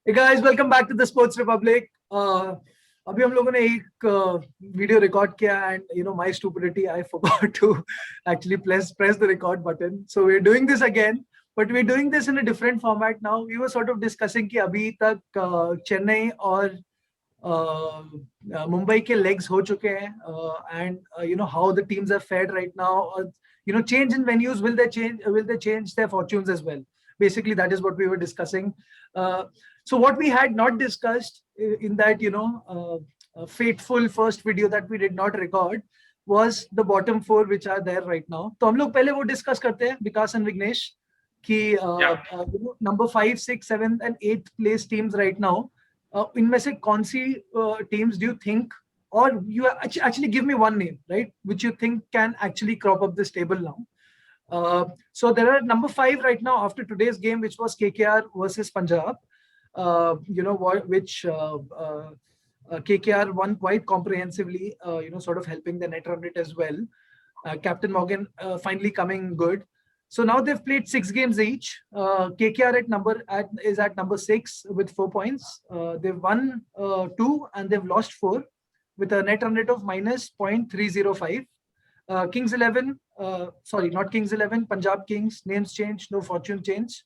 Hey guys, welcome back to the Sports Republic. अभी हम लोगों ने एक वीडियो रिकॉर्ड किया and my stupidity, I forgot to actually press the record button. So we're doing this again, but we're doing this in a different format now. We were sort of discussing कि अभी तक चेन्नई और मुंबई के legs हो चुके हैं and how the teams have fared right now. Or change in venues, will they change their fortunes as well? Basically, that is what we were discussing. So what we had not discussed in that fateful first video that we did not record was the bottom four which are there right now. तो हम लोग पहले वो discuss करते हैं विकास and Vignesh कि number 5, 6, 7 and 8 place teams right now. इनमें से कौन सी teams do you think, or you actually give me one name, right, which you think can actually crop up this table now? So there are number 5 right now after today's game, which was KKR versus Punjab. Which KKR won quite comprehensively, sort of helping the net run rate as well. Captain Morgan finally coming good. So now they've played 6 games each. KKR is at number 6 with 4 points. They've won 2 and they've lost 4 with a net run rate of minus 0.305. Kings 11, sorry, not Kings 11, Punjab Kings, names change, no fortune change.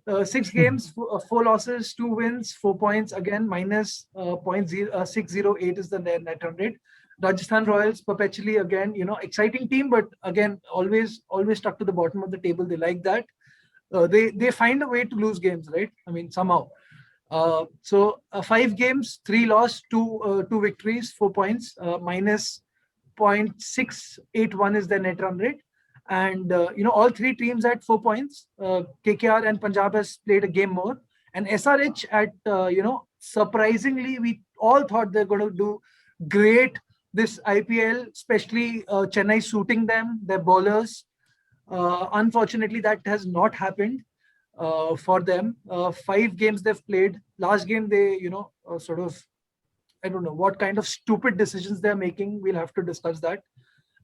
6 games, 4 losses, 2 wins, 4 points, again minus 0.608 is the net run rate. Rajasthan Royals perpetually, again, exciting team, but again, always stuck to the bottom of the table. They like that. They find a way to lose games, right? I mean, somehow. So 5 games, 3 loss, 2 victories, 4 points, minus 0.681 is their net run rate. And all 3 teams at 4 points. KKR and Punjab has played a game more, and SRH at surprisingly, we all thought they're going to do great this IPL, especially Chennai suiting them, their bowlers. Unfortunately, that has not happened for them. 5 games they've played. Last game they sort of, I don't know what kind of stupid decisions they're making. We'll have to discuss that.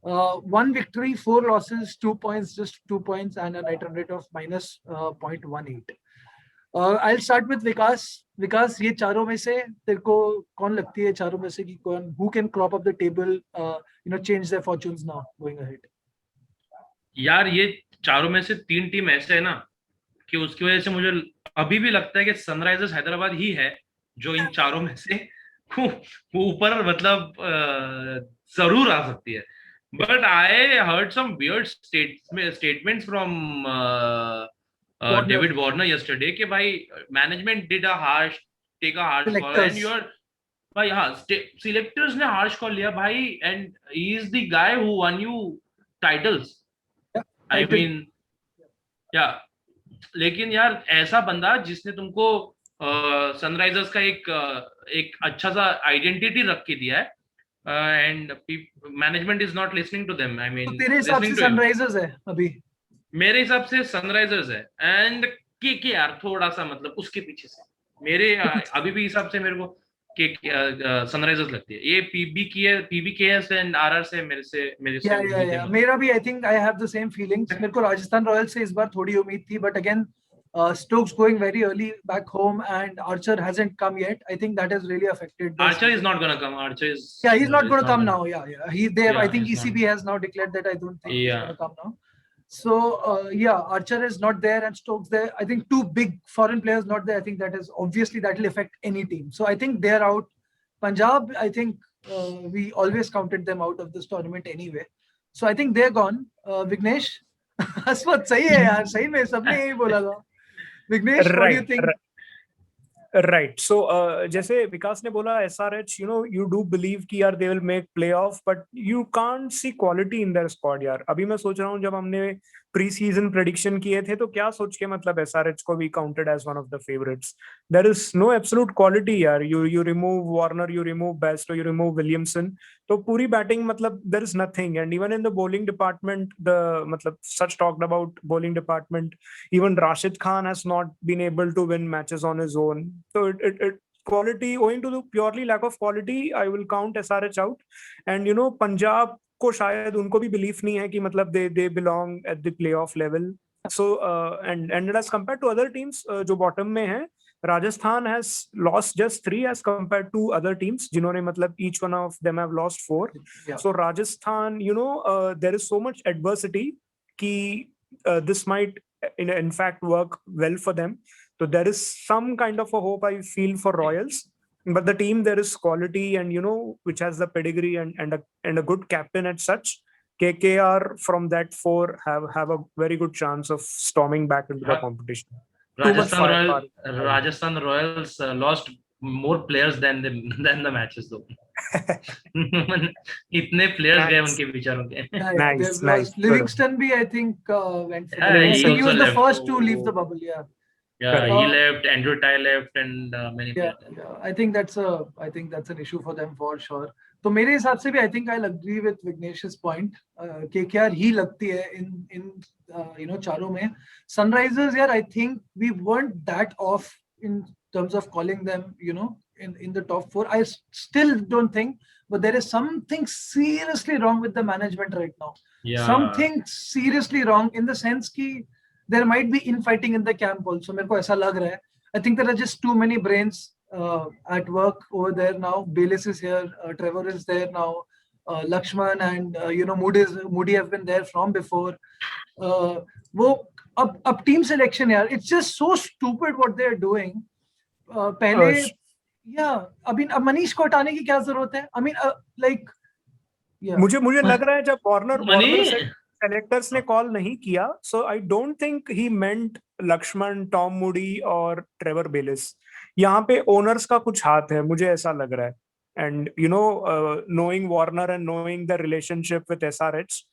1 victory, 4 losses, 2 points, just 2 points, and a net run rate of minus 0.18. I'll start with Vikas. Vikas, ये चारों में से तेरे को कौन लगती है चारों में से कि कौन, who can crop up the table, change their fortunes now going ahead? यार ये चारों में से 3 टीम ऐसे है ना कि उसकी वजह से मुझे अभी भी लगता है कि सनराइजर्स हैदराबाद ही है जो इन चारों में से ऊपर मतलब जरूर आ सकती है. But I heard some weird statements from David Warner yesterday कि भाई management take a harsh call and भाई हाँ selectors ने harsh call लिया भाई, and he is the guy who won you titles. I mean, yeah. लेकिन यार ऐसा बंदा जिसने तुमको सनराइजर्स का एक अच्छा सा आइडेंटिटी रख के दिया है, and management is not listening to them. I mean, तेरे हिसाब से सनराइजर्स है अभी? मेरे हिसाब से सनराइजर्स है, and KKR थोड़ा सा मतलब उसके पीछे से मेरे अभी भी हिसाब से मेरे को सनराइजर्स लगती है. ये PBKS एंड RR से मेरे से मेरा भी, I think I have the same feelings. मेरे को राजस्थान रॉयल्स से इस बार थोड़ी उम्मीद थी, but again Stokes going very early back home and Archer hasn't come yet. I think that has really affected. Archer is not going to come. He's not going to come now. I think ECB has now declared that. I don't think he's going to come now. So Archer is not there and Stokes there. I think 2 big foreign players not there. I think that will affect any team. So I think they're out. Punjab, I think we always counted them out of this tournament anyway. So I think they're gone. Vignesh, हसमत सही है यार, सही में सबने यही बोला था. Vignesh, what do you think? Right. So जैसे विकास ने बोला SRH, you do believe कि यार they will make playoff, but you can't see quality in their squad यार. अभी मैं सोच रहा हूँ जब हमने प्री सीजन प्रेडिक्शन किए थे तो क्या सोच के मतलब SRH को भी counted as one of the favorites. There is no absolute quality यार. You remove Warner, you remove Bairstow, you remove Williamson, तो पूरी बैटिंग मतलब there is nothing. And even in the bowling department, मतलब such talked about bowling department, even Rashid Khan has not been able to win matches on his own. So it quality, owing to the purely lack of quality, I will count SRH out. And Punjab को शायद उनको भी belief नहीं है कि मतलब they belong at the playoff level. So and as compared to other teams जो bottom में हैं, Rajasthan has lost just 3 as compared to other teams, जिन्होंने मतलब each one of them have lost 4. Yeah. So Rajasthan, there is so much adversity कि this might in fact work well for them. So there is some kind of a hope I feel for Royals. But the team, there is quality and which has the pedigree and a good captain as such. KKR from that 4 have a very good chance of storming back into the competition. Rajasthan Royals lost more players than the matches though. इतने players गए उनके विचारों के. Nice. Livingston भी I think went for Yeah, he was the left. first to leave the bubble. Yeah, he left. Andrew Ty left, and many players. I think that's an issue for them for sure. तो मेरे हिसाब से भी I think I'll agree with Vignesh's point. KKR ही लगती है in चारों में. Sunrisers यार, I think we weren't that off in terms of calling them in the top 4. I still don't think, but there is something seriously wrong with the management right now. Yeah. Something seriously wrong in the sense कि there might be infighting in the camp also. मेरे को ऐसा लग रहा है. I think there are just too many brains at work over there now. Bayliss is here, Trevor is there now, Lakshman and Moody have been there from before. वो अब team selection यार, it's just so stupid what they are doing. पहले अभी अब मनीष को हटाने की क्या जरूरत है? I mean like मुझे लग रहा है जब वार्नर सेलेक्टर्स ने कॉल नहीं किया, so I don't think he meant Laxman, Tom Moody और ट्रेवर बेलिस. यहाँ पे ओनर्स का कुछ हाथ है, मुझे ऐसा लग रहा है. And knowing Warner and knowing the relationship with SRH,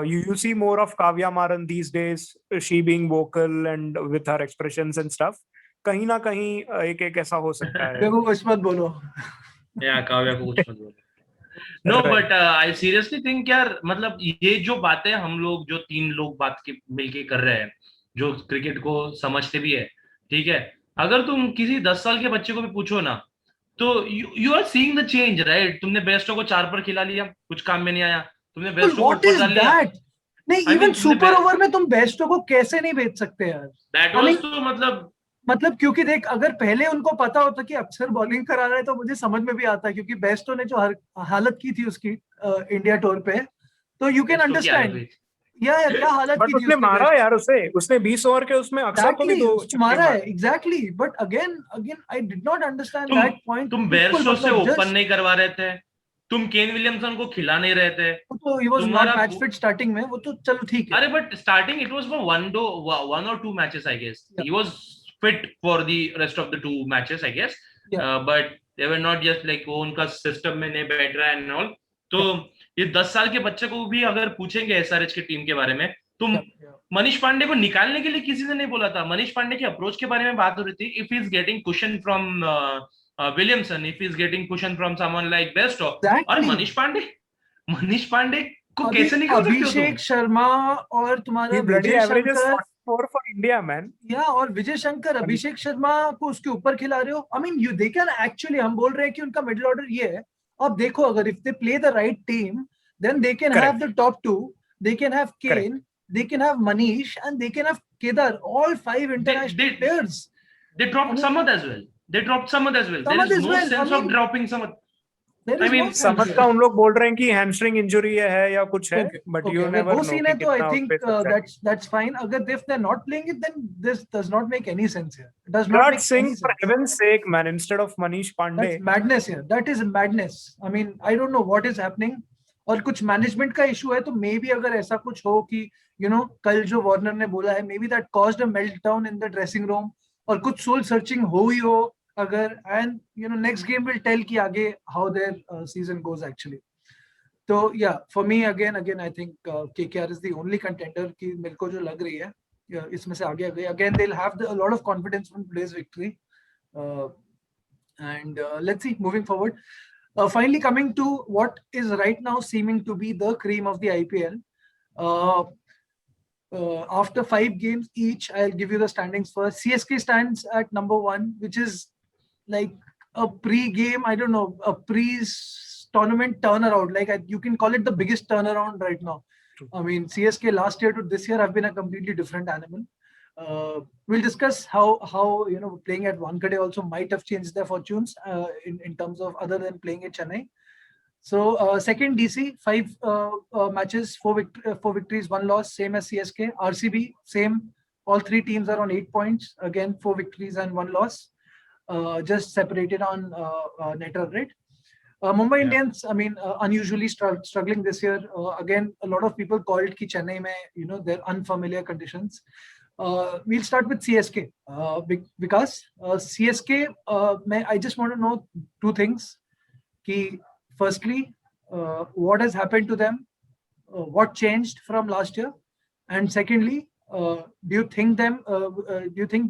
you see more of Kavya Maran these days, she being vocal and with her expressions and stuff. कहीं ना कहीं एक ऐसा हो सकता है. देखो कुछ मत बोलो. काव्या को कुछ मत बोलो. No, but I seriously think यार, मतलब ये जो बातें हम लोग जो 3 लोग मिलके कर रहे हैं, जो क्रिकेट को समझते भी है, ठीक है, अगर तुम किसी 10 साल के बच्चे को भी पूछो ना, तो you are seeing the change, right? तुमने बेस्टो को 4 पर खिला लिया, कुछ काम में नहीं आया. तुमने बेस्टो को 4 डाल लिया. नहीं, इवन सुपर ओवर में तुम बेस्टो को कैसे नहीं भेज सकते यार? That was तो मतलब क्योंकि देख, अगर पहले उनको पता होता कि अक्षर बॉलिंग करा रहा है तो मुझे समझ में भी आता है, क्योंकि बेस्टो ने जो हालत की थी उसकी इंडिया टूर पे, तो यू कैन अंडरस्टैंड क्या हालत की थी. उसने मारा यार, उसने 20 ओवर के उसमें अक्षर को भी 2 मारा है. Exactly. But again I did not understand that point. तुम बेस्टो से ओपन नहीं करवा रहे थे, तुम केन विलियमसन को खिला नहीं रहे थे, तो he was not match fit starting में. वो तो चलो ठीक है. अरे but starting it was for 1 or 2 matches I guess. He was fit for the rest of the 2 matches I guess. But they were not just like वो उनका system में नहीं बैठ रहा है and all. तो ये 10 साल के बच्चे को भी अगर पूछेंगे एसआरएच के टीम के बारे में, तुम मनीष पांडे को निकालने के लिए किसी ने नहीं बोला था. मनीष पांडे की अप्रोच के बारे में बात हो रही थी. If he is getting cushion from Williamson, if he is getting cushion from someone like Bairstow, और मनीष पांडे को कैसे निकाल सकते हो? अभिषेक शर्मा और तुम्हारा Vijay Shankar for India man. और विजय शंकर, अभिषेक शर्मा को उसके ऊपर खिला रहे हो. I mean they can actually, हम बोल रहे हैं कि उनका मिडिल ऑर्डर ये है. अब देखो, अगर if they play the right team, then they can have the top 2, they can have Kane, they can have Manish, and they can have Kedar, all 5 international players. They dropped Samad as well. There is no sense of dropping Samad. I mean, समझ का उन लोग बोल रहे हैं कि hamstring injury है या कुछ है, but you never know. वो सीन है तो I think that's fine. अगर if they're not playing it, then this does not make any sense here. It does not make Singh, any sense. For heaven's sake, man, instead of Manish Pandey. That's madness here. That is madness. I mean, I don't know what is happening. और कुछ management का issue है, तो may be अगर ऐसा कुछ हो कि कल जो वार्नर ने बोला है, may be that caused a meltdown in the dressing room, और कुछ सोल सर्चिंग हो ही हो अगर, and next game will tell कि आगे how their season goes actually. तो for me again I think KKR is the only contender कि मेरे को जो लग रही है इसमें से आगे again they'll have a lot of confidence from today's victory, and let's see moving forward. Finally coming to what is right now seeming to be the cream of the IPL. After 5 games each, I'll give you the standings first. CSK stands at number 1, which is like a pre-game, I don't know, a pre-tournament turnaround. Like you can call it the biggest turnaround right now. I mean, CSK last year to this year have been a completely different animal. We'll discuss how playing at Wankhede also might have changed their fortunes in terms of other than playing at Chennai. So second DC, 5 matches, 4 victories, 1 loss, same as CSK. RCB, same. All 3 teams are on 8 points. Again, 4 victories and 1 loss. Just separated on net run rate. Mumbai Indians, I mean, unusually struggling this year. Again, a lot of people called ki Chennai mein, they're unfamiliar conditions. We'll start with CSK because CSK, I just want to know 2 things. Ki, firstly, what has happened to them? What changed from last year? And secondly, do you think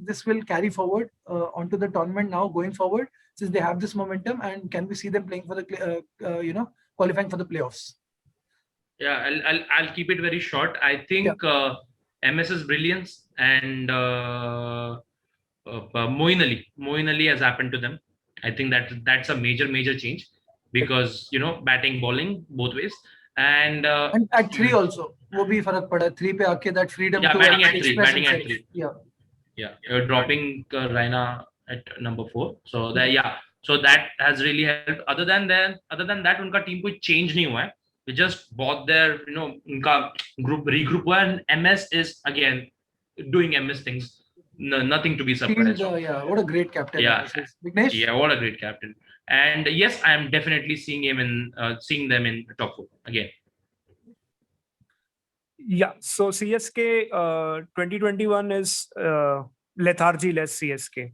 this will carry forward onto the tournament now going forward, since they have this momentum, and can we see them playing for the qualifying for the playoffs? Yeah, I'll keep it very short. I think MS's brilliance and Moeen Ali has happened to them. I think that's a major change, because batting, bowling, both ways. And at 3 also, wo bhi farak pada. 3 pe aake that freedom to batting at 3, express batting at himself. 3. Dropping Raina at number 4. So so that has really helped. Other than that, उनका team कोई change नहीं हुआ है. They just bought their, उनका regroup हुआ, and MS is again doing MS things. Nothing to be surprised of. What a great captain. Vignesh? Yeah, what a great captain. And yes, I am definitely seeing them in top 4 again. Yeah, so CSK 2021 is lethargy-less CSK.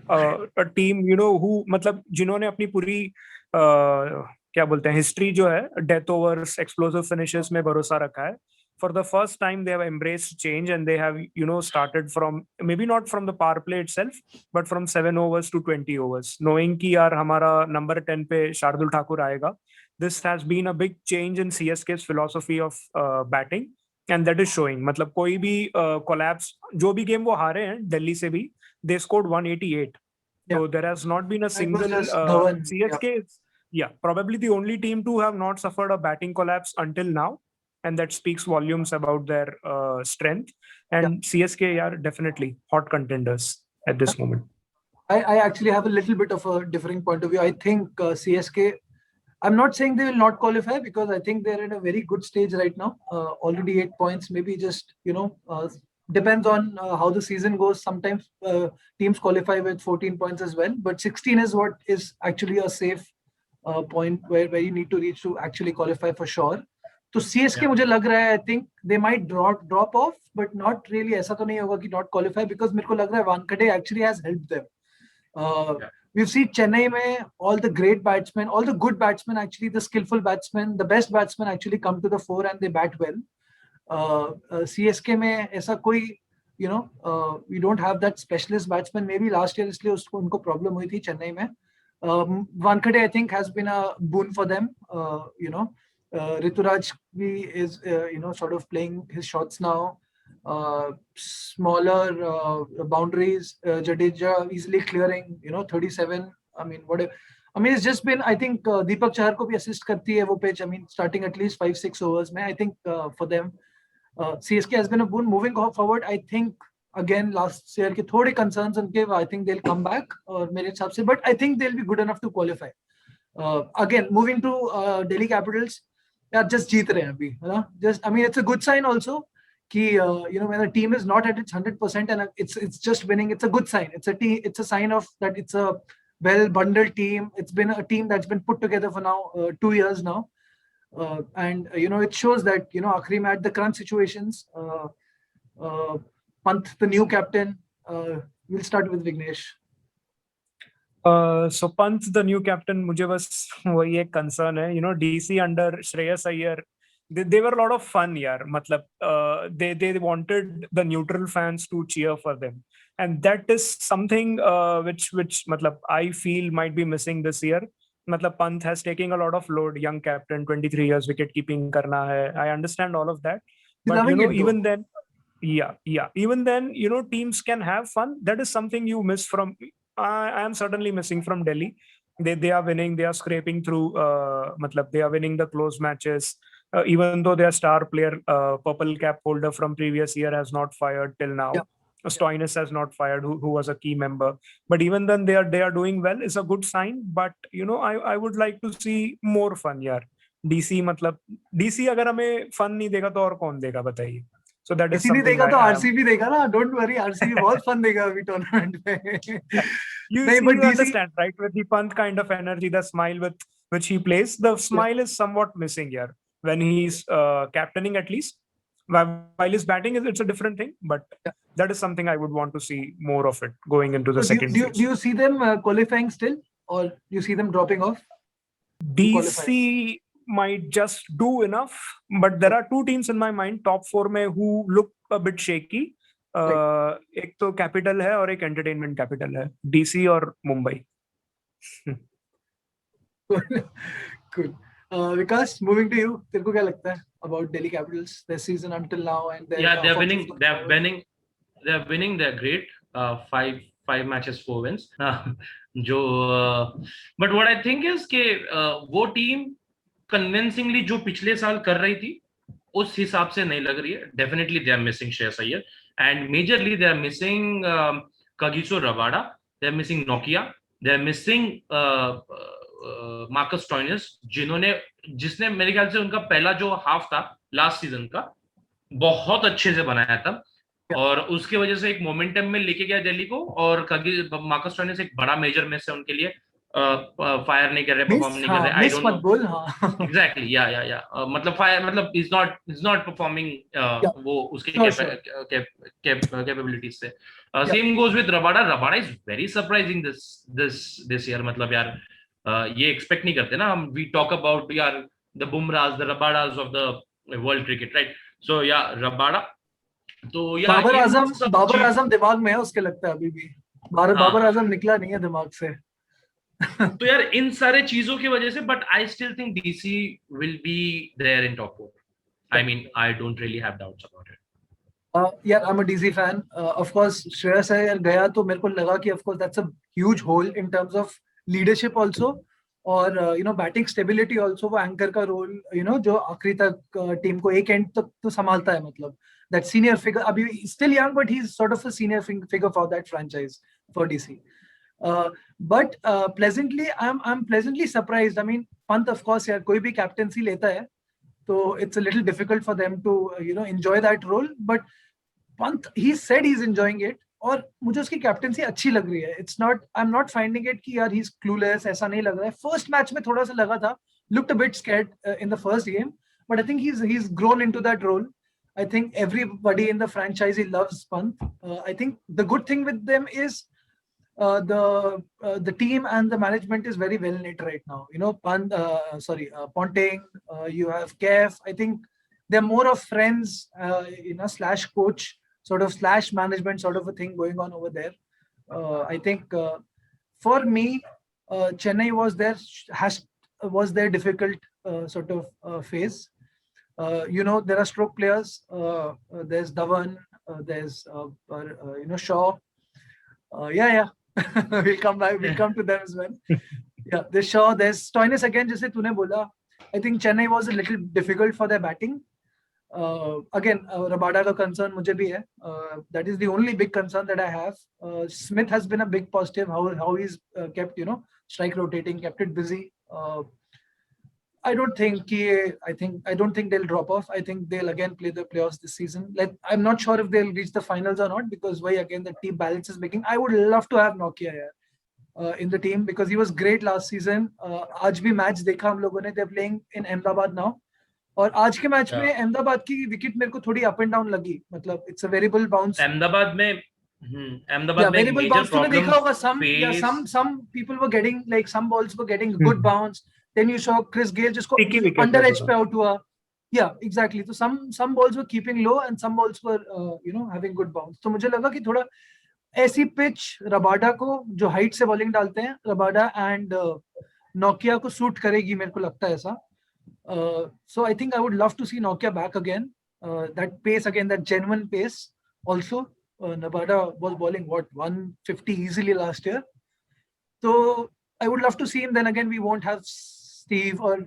A team, who, मतलब जिन्होंने अपनी पूरी क्या बोलते हैं, history जो है death overs, explosive finishes में भरोसा रखा है. For the first time, they have embraced change, and they have, started from, maybe not from the power play itself, but from 7 overs to 20 overs, knowing कि यार हमारा number 10 पे शार्दुल ठाकुर आएगा. This has been a big change in CSK's philosophy of batting, and that is showing. मतलब कोई भी collapse, जो भी game वो हारे हैं दिल्ली से भी, they scored 188. So there has not been a single CSK. Probably the only team to have not suffered a batting collapse until now. And that speaks volumes about their strength. And CSK are definitely hot contenders at this moment. I actually have a little bit of a differing point of view. I think CSK, I'm not saying they will not qualify, because I think they're in a very good stage right now. Already 8 points, maybe just, depends on how the season goes. Sometimes teams qualify with 14 points as well. But 16 is what is actually a safe point where you need to reach to actually qualify for sure. तो CSK मुझे लग रहा है, I think they might drop off, but not really. ऐसा तो नहीं होगा कि not qualify, because मेरे को लग रहा है Wankhede actually has helped them. We've seen Chennai में all the great batsmen, all the good batsmen, actually the skillful batsmen, the best batsmen actually come to the fore and they bat well. CSK में ऐसा कोई, we don't have that specialist batsman. Maybe last year इसलिए उनको problem हुई थी चेन्नई में. Wankhede, I think, has been a boon for them. Rituraj is, sort of playing his shots now. Smaller boundaries. Jadeja easily clearing, 37. I mean, it's just been, I think, Deepak Chahar ko bhi assist karti hai wo pitch. I mean, starting at least 5-6 overs. I think for them, CSK has been a boon. Moving forward, I think, again, last year ke thode concerns unke, I think they'll come back, mere hisab se, but I think they'll be good enough to qualify. Again, moving to Delhi Capitals, just jeet rahe hain abhi, just, I mean, it's a good sign also ki, when the team is not at its 100% and it's just winning, it's a good sign. It's a sign of that it's a well bundled team. It's been a team that's been put together for now 2 years now, and it shows that आखिरी में at the crunch situations, Pant, the new captain. We'll start with Vignesh. So Pant, the new captain, मुझे बस वही एक concern है, DC under Shreyas Iyer, they were a lot of fun, yaar. मतलब they wanted the neutral fans to cheer for them, and that is something which मतलब I feel might be missing this year. मतलब Pant has taken a lot of load, young captain, 23 years, wicket keeping करना है. I understand all of that, but even then, even then, teams can have fun. That is something you miss from. I am certainly missing from Delhi. They are winning. They are scraping through. मतलब they are winning the close matches. even though their star player, purple cap holder from previous year, has not fired till now. Yeah. Stoinis has not fired, who was a key member. But even then, they are doing well. It's a good sign. But I would like to see more fun, यार. DC मतलब DC अगर हमें fun नहीं देगा तो और कौन देगा बताइए. So that is किसी नहीं something देगा तो I am. आरसीबी देगा ना. डोंट वरी, आरसीबी बहुत फन देगा अभी टूर्नामेंट में. You नहीं, see, but you DC understand, right? With the Pant kind of energy, the smile with which he plays, the smile is somewhat missing here when he's captaining, at least. While he's batting, it's a different thing, but that is something I would want to see more of it going into the So second do phase. you see them qualifying still, or do you see them dropping off? DC might just do enough, but there are two teams in my mind, top four में, who look a bit shaky. एक तो capital है और एक entertainment capital है, DC और Mumbai. Good. Vikas, moving to you. तेरे को क्या लगता है about Delhi Capitals this season until now and their Yeah, they're fortunes winning. going They're forward? winning. They're winning. They're great. Five matches, 4 wins. But what I think is कि वो team convincingly जो पिछले साल कर रही थी उस हिसाब से नहीं लग रही है. Definitely they are missing Shreyas Iyer and majorly they are missing Kagiso Rabada. They are missing Nokia. They are missing Marcus Stoinis, जिसने मेरे ख्याल से उनका पहला जो हाफ था लास्ट सीजन का बहुत अच्छे से बनाया था और उसके वजह से एक मोमेंटम में लेके गया दिल्ली को. और मार्कस स्टोइनिस एक बड़ा मेजर मिस है उनके लिए. फायर नहीं कर रहे, परफॉर्म नहीं कर रहे. I don't know exactly. या मतलब फायर मतलब इज नॉट परफॉर्मिंग वो उसके कैपेबिलिटीज से. Same goes with Rabada is very surprising this year. मतलब यार ये एक्सपेक्ट नहीं करते ना हम. वी टॉक अबाउट यार the Bumrahs, the Rabadas of the world cricket, right? So yeah Rabada तो या बाबर आजम दिमाग में है उसके, लगता है अभी भी बाबर आजम निकला नहीं है दिमाग से. तो यार इन सारे चीजों की वजह से, but I still think DC will be there in top 4. I mean I don't really have doubts about it. Yeah, I'm a DC fan. Of course, Shreyas Iyer गया तो मेरे को लगा कि of course that's a huge hole in terms of leadership also, और batting stability also. वो anchor का role जो आखिरी तक टीम को एक एंड तक तो संभालता है. मतलब that senior figure, अभी still young but he's sort of a senior figure for that franchise for DC. But pleasantly I'm pleasantly surprised. I mean, Pant of course यार कोई भी captaincy लेता है तो it's a little difficult for them to enjoy that role, but Pant, he said he's enjoying it और मुझे उसकी captaincy अच्छी लग रही है. It's not, I'm not finding it कि यार he's clueless, ऐसा नहीं लग रहा है. फर्स्ट मैच में थोड़ा सा लगा था, looked a bit scared in the first game, but I think he's grown into that role. I think everybody in the franchise loves Pant. I think the good thing with them is the team and the management is very well knit right now. Ponting, you have Kev. I think they're more of friends, slash coach, sort of slash management sort of a thing going on over there. I think for me, Chennai was their difficult sort of phase. There are stroke players. There's Dhawan. There's Shaw. We'll come back. We'll come to them as well. Yeah, there's Shaw. There's Stoinis again. जैसे तूने बोला, I think Chennai was a little difficult for their batting. Again, Rabada का concern मुझे भी है. That is the only big concern that I have. Smith has been a big positive. How he's kept strike rotating, kept it busy. I don't think they'll drop off. I think they'll again play the playoffs this season. I'm not sure if they'll reach the finals or not, because again the team balance is making. I would love to have Nokia here in the team because he was great last season. आज भी match देखा हम लोगों ने. They're playing in Ahmedabad now. और आज के match में अहमदाबाद की विकेट मेरे को थोड़ी अप एंड डाउन लगी. मतलब it's a variable bounce. Ahmedabad में वेरिएबल बाउंस तूने देखा होगा. some people were getting, like, some balls were getting good bounce. Then you saw Chris Gale जिसको under edge पे out हुआ. Yeah, exactly. So some balls were keeping low and some balls were having good bounce. तो मुझे लगा कि थोड़ा ऐसी pitch Rabada को, जो हाइट से बॉलिंग डालते हैं, रबाडा एंड नोकिया को सूट करेगी, मेरे को लगता है ऐसा. So I think I would love to see Nokia back again. That pace again, that genuine pace. Also, Rabada was bowling 150 easily last year. So I would love to see him. Then again, we won't have Steve or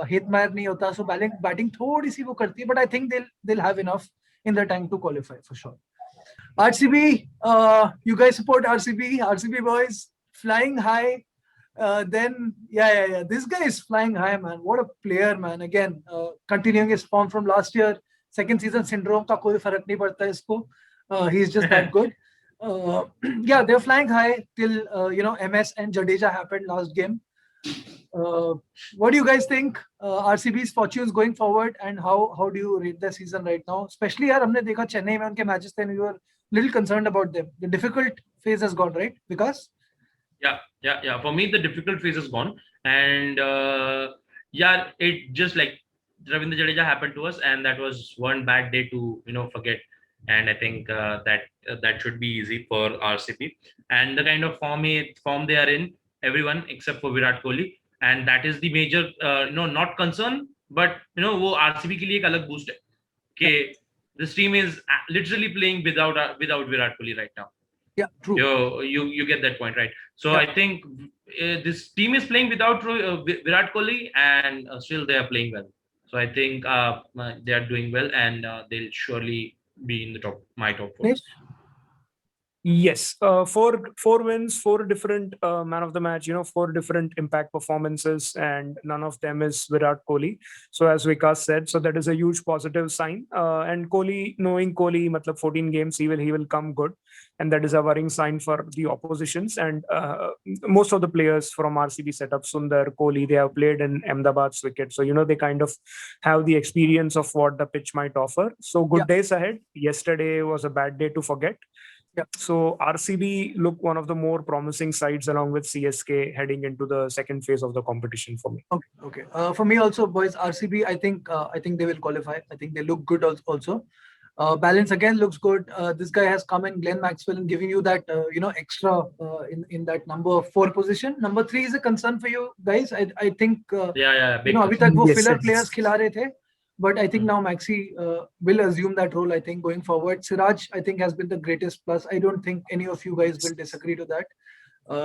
Hetmeyer नहीं होता, so batting थोड़ी सी वो करती है, but I think they'll have enough in the tank to qualify for sure. RCB, you guys support RCB boys, flying high. Then yeah, this guy is flying high, man. What a player, man. Again, continuing his form from last year, second season syndrome का कोई फर्क नहीं पड़ता इसको. He's just that good. Yeah, they're flying high till MS and Jadeja happened last game. What do you guys think? RCB's fortunes going forward, and how do you rate the season right now? Especially यार हमने देखा चेन्नई में उनके matches थे, we were little concerned about them. The difficult phase has gone, right? Because yeah. For me, the difficult phase is gone, and it just like Ravindra Jadeja happened to us, and that was one bad day to forget. And I think that should be easy for RCB, and the kind of form they are in, everyone except for Virat Kohli, and that is the major not concern, but वो RCB के लिए एक अलग boost है कि this team is literally playing without Virat Kohli right now. Yeah, true. You get that point, right? So yeah. I think this team is playing without Virat Kohli, and still they are playing well. So I think they are doing well, and they'll surely be in the my top four. Yes, four wins, four different man of the match, four different impact performances, and none of them is Virat Kohli. So as Vikas said, so that is a huge positive sign. And Kohli, knowing Kohli, matlab 14 games, he will come good, and that is a worrying sign for the oppositions. And most of the players from RCB setup, Sundar, Kohli, they have played in Ahmedabad's wicket, so they kind of have the experience of what the pitch might offer. So good days ahead. Yesterday was a bad day to forget. Yeah. So RCB look one of the more promising sides along with CSK heading into the second phase of the competition for me. Okay. For me also, boys, RCB, I think they will qualify. I think they look good also. Balance again looks good. This guy has come in, Glenn Maxwell, and giving you that extra in that number 4 position. Number 3 is a concern for you guys. I think अभी तक वो filler players खिला रहे थे. But I think now Maxi will assume that role, I think, going forward. Siraj, I think, has been the greatest plus. I don't think any of you guys will disagree to that.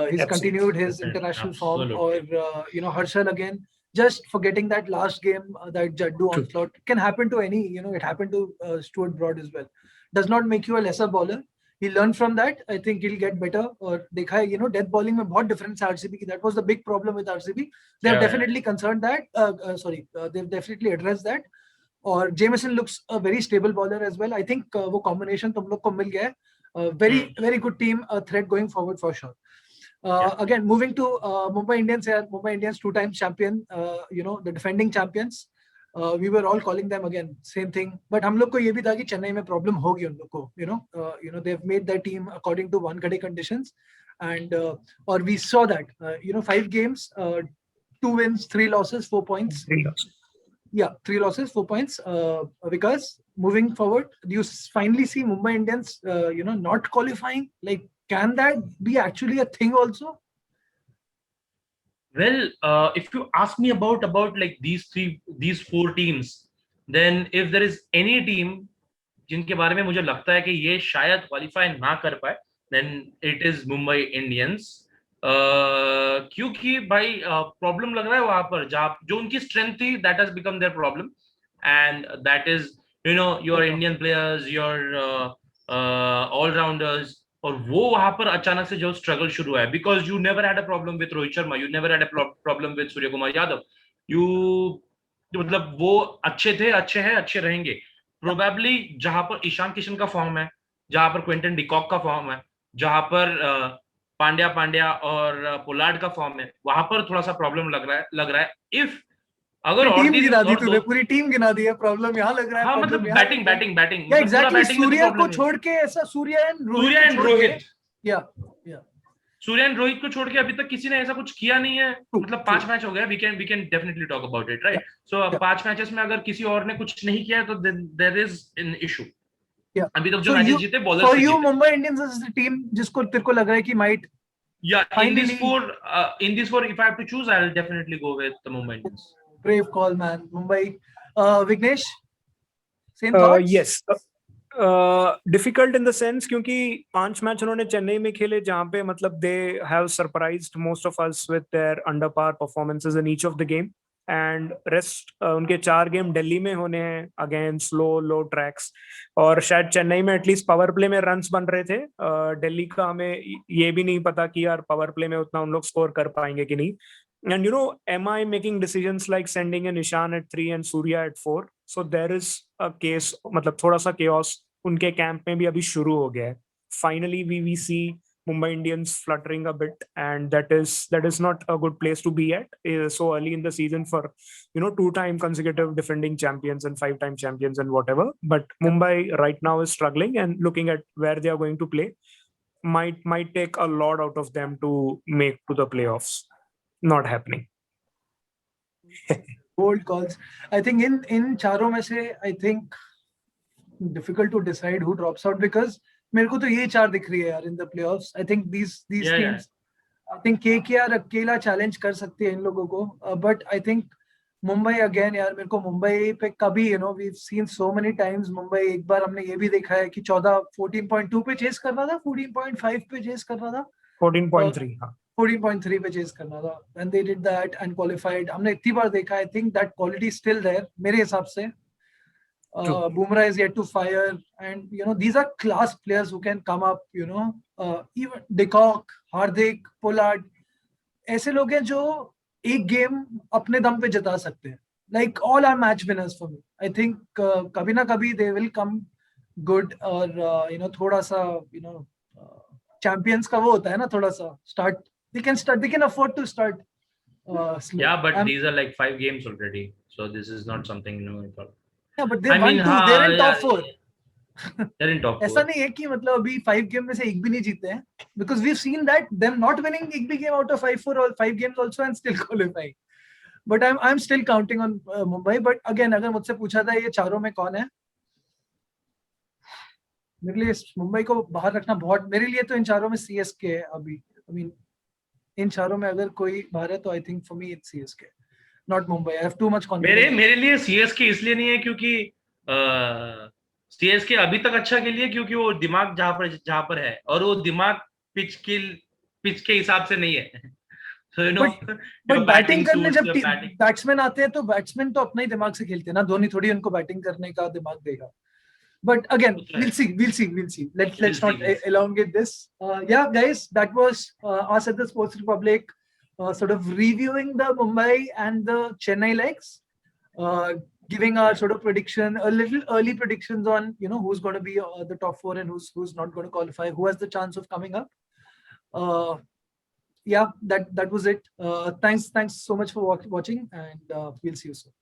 He's continued his international form. Or, Harshal again, just forgetting that last game, that Jaddu onslaught. It can happen to any, it happened to Stuart Broad as well. Does not make you a lesser bowler. He learned from that. I think he'll get better. Or dekha hai, death bowling mein bahut difference hai RCB ki. That was the big problem with RCB. They have definitely concerned that. They've definitely addressed that. Or Jameson looks a very stable bowler as well. I think वो combination तुम लोग को मिल गया है. Very good team, a threat going forward for sure. Again, moving to Mumbai Indians here. Mumbai Indians 2-time champion. The defending champions. We were all calling them again same thing. But हम लोग को ये भी था कि चेन्नई में problem होगी उन लोग को. They've made their team according to one-gade conditions, and or we saw that 5 games, 2 wins, 3 losses, 4 points. 3 losses. Yeah, 3 losses, 4 points. Because moving forward, you finally see Mumbai Indians, not qualifying. Like, can that be actually a thing also? Well, if you ask me about like these 4 teams, then if there is any team जिनके बारे में मुझे लगता है कि ये शायद qualify ना कर पाए, then it is Mumbai Indians. क्योंकि भाई प्रॉब्लम लग रहा है वहां पर जहाँ जो उनकी स्ट्रेंथ थी, that has become their problem, and that is your Indian players, your all-rounders, और वो वहां पर अचानक से जो स्ट्रगल शुरू हुआ है, because you never had a problem with Rohit Sharma, you never had a problem with Surya Kumar Yadav, मतलब वो अच्छे हैं, अच्छे रहेंगे. Probably जहां पर ईशान किशन का फॉर्म है, जहां पर क्विंटन डिकॉक का फॉर्म है, जहां पर पांड्या और पोलार्ड का फॉर्म है, वहां पर थोड़ा सा प्रॉब्लम लग रहा है. इफ अगर और पूरी टीम गिना दी है, प्रॉब्लम यहाँ लग रहा है. हाँ, मतलब बैटिंग एग्जैक्टली. सूर्या को छोड़ के ऐसा सूर्या एंड रोहित सूर्या एंड रोहित को छोड़ के अभी तक किसी ने ऐसा कुछ किया नहीं है. मतलब 5 मैच हो गया. We can definitely talk about it, right? So 5 matches में अगर किसी और ने कुछ नहीं किया है तो देयर इज एन इशू. अभी तक जो मैचेस जीते bowlers for you Mumbai Indians is the team जिसको तेरे को लग रहा है कि might in these four if I have to choose, I'll definitely go with the Mumbai Indians. Brave call, man. Mumbai. Vignesh, same thoughts? Yes. Difficult in the sense क्योंकि 5 match उन्होंने चेन्नई में खेले जहां पे मतलब they have surprised most of us with their under par performances in each of the game and rest उनके 4 game Delhi में होने हैं अगेन स्लो लो ट्रैक्स और शायद चेन्नई में एटलीस्ट पावर प्ले में रन्स बन रहे थे दिल्ली का हमें ये भी नहीं पता कि यार पावर प्ले में उतना उन लोग स्कोर कर पाएंगे कि नहीं and am I making decisions like sending an Ishan at 3 and Surya at 4 so there is a case मतलब थोड़ा सा chaos उनके कैंप में भी अभी शुरू हो गया है finally we see Mumbai Indians fluttering a bit and that is not a good place to be at so early in the season for 2-time consecutive defending champions and 5-time champions and whatever but Mumbai right now is struggling and looking at where they are going to play might take a lot out of them to make to the playoffs. Not happening. Bold calls. I think in चारों में से I think difficult to decide who drops out because मेरे को तो ये 4 दिख रही है यार in the playoffs. I think these teams. I think KKR अकेला challenge कर सकती है इन लोगों को. But I think Mumbai again यार मेरे को मुंबई पे कभी we've seen so many times Mumbai एक बार हमने ये भी देखा है कि 14.2 पे चेस कर रहा था 14.5 पे चेस कर रहा था 14.3 हाँ 14.3 पे चेस करना था and they did that and qualified हमने इतनी बार देखा I think that quality is still there मेरे हिसाब से Bumrah is yet to fire and these are class players who can come up even De Kock, Hardik, Pollard ऐसे लोग हैं जो एक गेम अपने दम पे जिता सकते हैं like all are match winners for me I think कभी ना कभी they will come good और थोड़ा सा champions का वो होता है ना थोड़ा सा start they can afford to start slow. Yeah, but these are like 5 games already, so this is not something yeah but they won 2 they're in top 4 they're in top 4 ऐसा नहीं है कि मतलब अभी 5 गेम में से एक भी नहीं जीते हैं because we've seen that them not winning एक भी game out of 5 games also and still qualifying but I'm still counting on Mumbai but again अगर मुझसे पूछा था ये चारों में कौन है मेरे लिए मुंबई को बाहर रखना बहुत मेरे लिए तो इन चारों में CSK है अभी I mean इन चारों में अगर कोई बाहर है तो I think for me it's CSK not Mumbai I have too much confidence मेरे लिए CSK इसलिए नहीं है क्योंकि CSK अभी तक अच्छा खेली है क्योंकि वो दिमाग जहां पर है और वो दिमाग पिच के हिसाब से नहीं है so but बैटिंग करने जब बैट्समैन आते हैं तो बैट्समैन तो अपना ही दिमाग से खेलते हैं ना धोनी थोड़ी उनको बैटिंग करने का दिमाग देगा but again we'll see let's not elongate this yeah guys that was us at the Sports Republic sort of reviewing the Mumbai and the Chennai legs giving our sort of prediction a little early predictions on who's going to be the top 4 and who's not going to qualify who has the chance of coming up yeah that was it thanks so much for watching and we'll see you soon